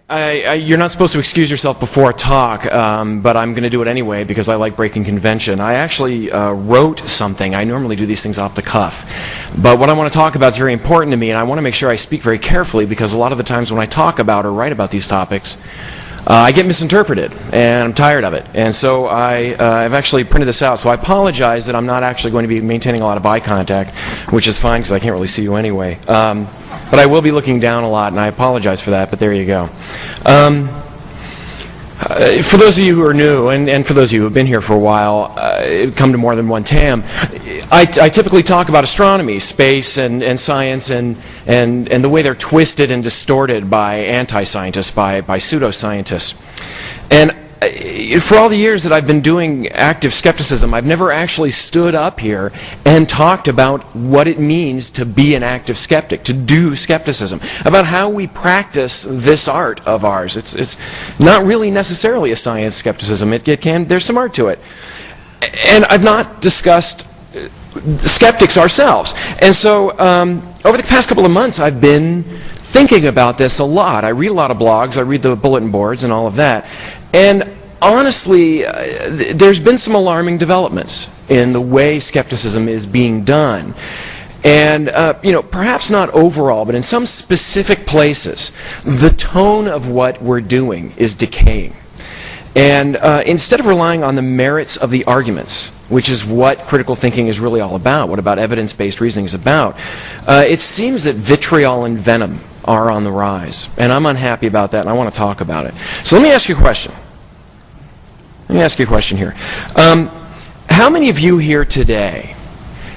You're not supposed to excuse yourself before a talk, but I'm going to do it anyway because I like breaking convention. I actually wrote something. I normally do these things off the cuff. But what I want to talk about is very important to me, and I want to make sure I speak very carefully because a lot of the times when I talk about or write about these topics, I get misinterpreted, and I'm tired of it. And so I've actually printed this out. So I apologize that I'm not actually going to be maintaining a lot of eye contact, which is fine because I can't really see you anyway. But I will be looking down a lot, and I apologize for that, but there you go. For those of you who are new, and for those of you who have been here for a while, come to More Than One TAM, I typically talk about astronomy, space, and science, and the way they're twisted and distorted by anti-scientists, by pseudoscientists. And for all the years that I've been doing active skepticism, I've never actually stood up here and talked about what it means to be an active skeptic, to do skepticism, about how we practice this art of ours. It's not really necessarily a science skepticism. There's some art to it. And I've not discussed skeptics ourselves. And so over the past couple of months, I've been thinking about this a lot. I read a lot of blogs, I read the bulletin boards and all of that. And honestly, there's been some alarming developments in the way skepticism is being done. And, perhaps not overall, but in some specific places, the tone of what we're doing is decaying. And instead of relying on the merits of the arguments, which is what critical thinking is really all about, what about evidence-based reasoning is about, it seems that vitriol and venom are on the rise. And I'm unhappy about that, and I want to talk about it. So let me ask you a question. Let me ask you a question here. How many of you here today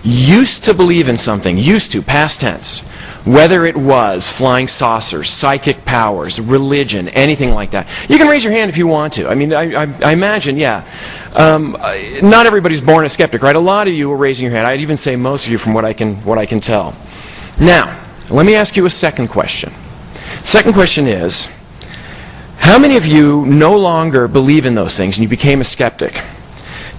used to believe in something, past tense, whether it was flying saucers, psychic powers, religion, anything like that? You can raise your hand if you want to. I mean, I imagine, yeah. Not everybody's born a skeptic, right? A lot of you are raising your hand. I'd even say most of you from what I can tell. Now, let me ask you a second question. The second question is, how many of you no longer believe in those things and you became a skeptic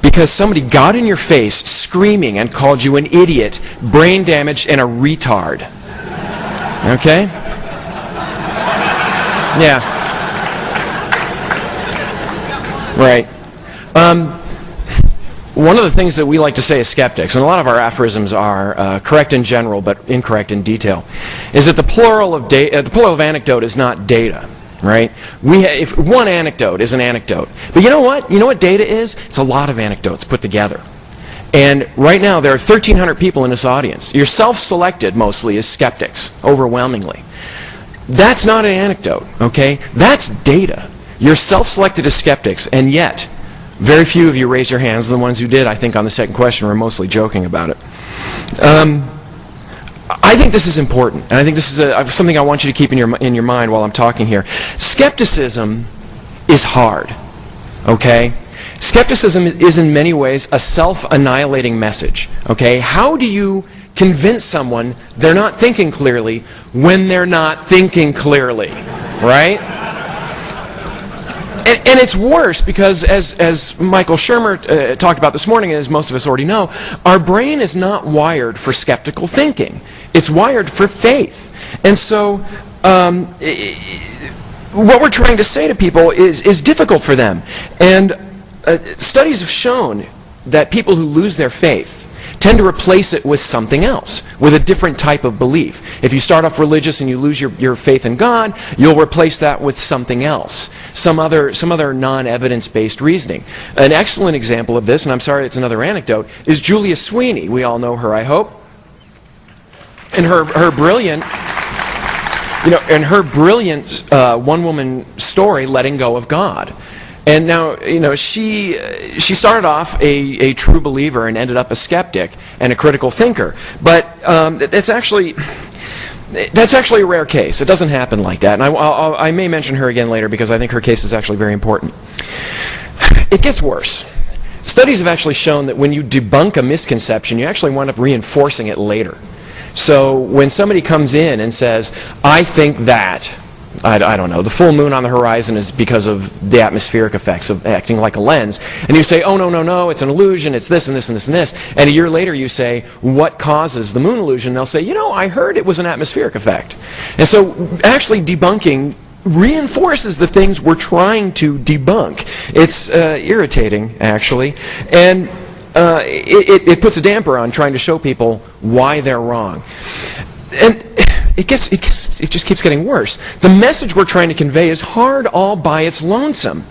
because somebody got in your face screaming and called you an idiot, brain damaged, and a retard? Okay? Yeah. Right. One of the things that we like to say as skeptics, and a lot of our aphorisms are correct in general but incorrect in detail, is that the plural of anecdote is not data. Right? If one anecdote is an anecdote. But you know what? You know what data is? It's a lot of anecdotes put together. And right now there are 1,300 people in this audience. You're self-selected mostly as skeptics, overwhelmingly. That's not an anecdote, okay? That's data. You're self-selected as skeptics, and yet very few of you raised your hands. The ones who did, I think, on the second question were mostly joking about it. I think this is important, and I think this is something I want you to keep in your mind while I'm talking here. Skepticism is hard, okay? Skepticism is in many ways a self-annihilating message, okay? How do you convince someone they're not thinking clearly when they're not thinking clearly, right? And it's worse because, as Michael Shermer talked about this morning, and as most of us already know, our brain is not wired for skeptical thinking. It's wired for faith. And so what we're trying to say to people is difficult for them. And studies have shown that people who lose their faith tend to replace it with something else, with a different type of belief. If you start off religious and you lose your faith in God, you'll replace that with something else, some other non-evidence-based reasoning. An excellent example of this, and I'm sorry it's another anecdote, is Julia Sweeney. We all know her, I hope. And her brilliant, one-woman story, Letting Go of God. And now, she started off a true believer and ended up a skeptic and a critical thinker. But that's actually a rare case. It doesn't happen like that. And I may mention her again later because I think her case is actually very important. It gets worse. Studies have actually shown that when you debunk a misconception, you actually wind up reinforcing it later. So when somebody comes in and says, I think that, I don't know, the full moon on the horizon is because of the atmospheric effects of acting like a lens. And you say, oh, no, it's an illusion, it's this and this and this and this. And a year later you say, what causes the moon illusion? And they'll say, I heard it was an atmospheric effect. And so actually debunking reinforces the things we're trying to debunk. It's irritating, actually, and it puts a damper on trying to show people why they're wrong. And it just keeps getting worse. The message we're trying to convey is hard all by its lonesome.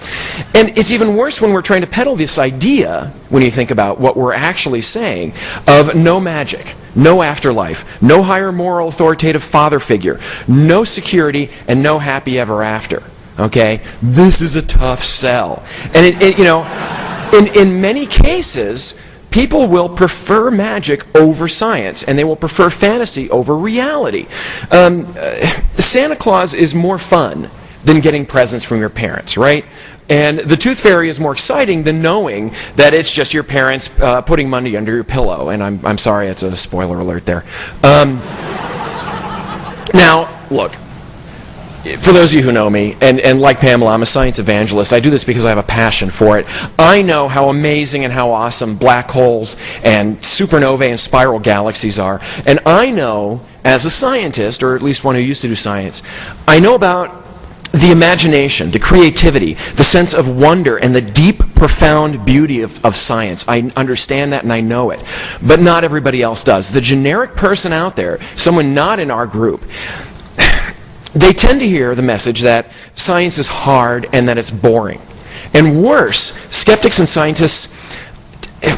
And it's even worse when we're trying to peddle this idea, when you think about what we're actually saying, of no magic, no afterlife, no higher moral authoritative father figure, no security, and no happy ever after. Okay? This is a tough sell. And in many cases, people will prefer magic over science, and they will prefer fantasy over reality. Santa Claus is more fun than getting presents from your parents, right? And the Tooth Fairy is more exciting than knowing that it's just your parents putting money under your pillow. And I'm sorry, it's a spoiler alert there. Now, look. For those of you who know me, and like Pamela, I'm a science evangelist. I do this because I have a passion for it. I know how amazing and how awesome black holes and supernovae and spiral galaxies are. And I know, as a scientist, or at least one who used to do science, I know about the imagination, the creativity, the sense of wonder, and the deep, profound beauty of science. I understand that and I know it. But not everybody else does. The generic person out there, someone not in our group, they tend to hear the message that science is hard and that it's boring. And worse, skeptics and scientists,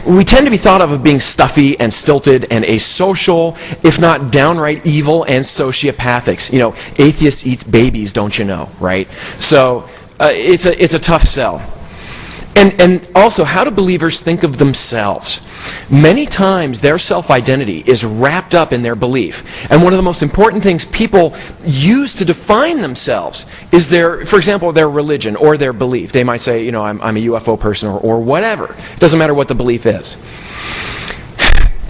we tend to be thought of as being stuffy and stilted and asocial, if not downright evil and sociopathic. You know, atheists eat babies, don't you know, right? So it's a tough sell. And also, how do believers think of themselves? Many times their self-identity is wrapped up in their belief. And one of the most important things people use to define themselves is for example, their religion or their belief. They might say, I'm a UFO person or whatever. It doesn't matter what the belief is.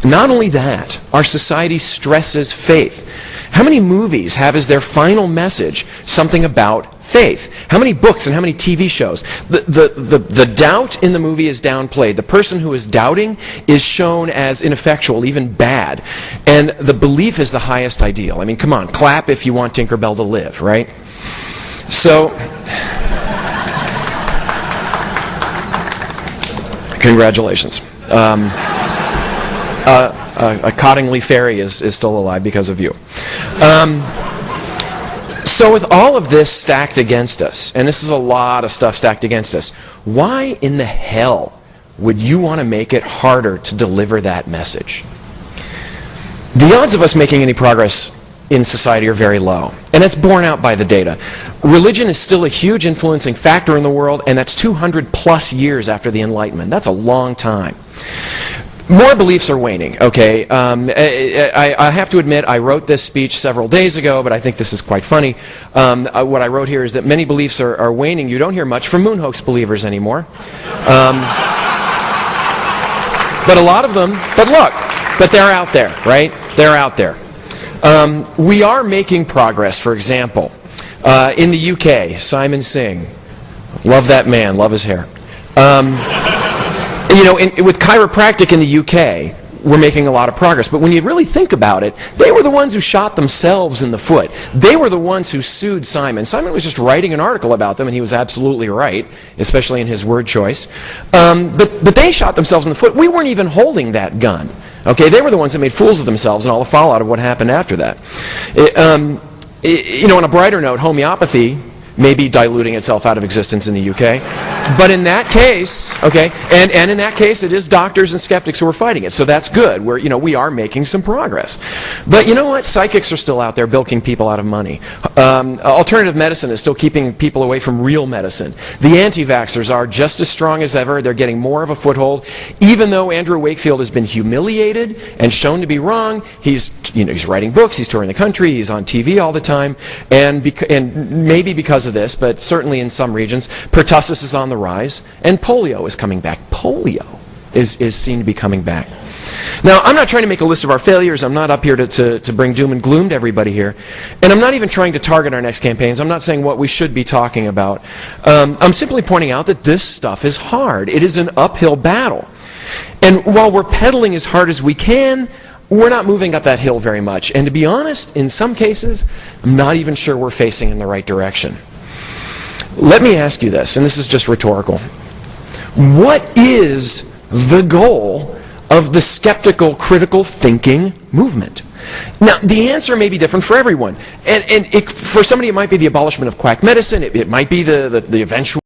Not only that, our society stresses faith. How many movies have as their final message something about faith? How many books and how many TV shows? The doubt in the movie is downplayed. The person who is doubting is shown as ineffectual, even bad. And the belief is the highest ideal. I mean, come on, clap if you want Tinkerbell to live, right? So, congratulations. A Cottingley fairy is still alive because of you. So with all of this stacked against us, and this is a lot of stuff stacked against us, why in the hell would you want to make it harder to deliver that message? The odds of us making any progress in society are very low, and that's borne out by the data. Religion is still a huge influencing factor in the world, and that's 200 plus years after the Enlightenment. That's a long time. More beliefs are waning, okay? I have to admit, I wrote this speech several days ago, but I think this is quite funny. What I wrote here is that many beliefs are waning. You don't hear much from moon hoax believers anymore. But a lot of them, but they're out there, right? They're out there. We are making progress, for example. In the UK, Simon Singh, love that man, love his hair. With chiropractic in the UK, we're making a lot of progress. But when you really think about it, they were the ones who shot themselves in the foot. They were the ones who sued Simon. Simon was just writing an article about them, and he was absolutely right, especially in his word choice. But they shot themselves in the foot. We weren't even holding that gun. Okay, they were the ones that made fools of themselves and all the fallout of what happened after that. On a brighter note, homeopathy may be diluting itself out of existence in the UK. But in that case, okay, and in that case, it is doctors and skeptics who are fighting it. So that's good. We are making some progress. But you know what? Psychics are still out there bilking people out of money. Alternative medicine is still keeping people away from real medicine. The anti-vaxxers are just as strong as ever. They're getting more of a foothold. Even though Andrew Wakefield has been humiliated and shown to be wrong, he's writing books, he's touring the country, he's on TV all the time, and maybe because of this, but certainly in some regions, pertussis is on the rise, and polio is coming back. Polio is seen to be coming back. Now, I'm not trying to make a list of our failures. I'm not up here to bring doom and gloom to everybody here. And I'm not even trying to target our next campaigns. I'm not saying what we should be talking about. I'm simply pointing out that this stuff is hard. It is an uphill battle. And while we're pedaling as hard as we can, we're not moving up that hill very much. And to be honest, in some cases, I'm not even sure we're facing in the right direction. Let me ask you this, and this is just rhetorical. What is the goal of the skeptical, critical thinking movement? Now, the answer may be different for everyone. And for somebody, it might be the abolishment of quack medicine. It might be the eventual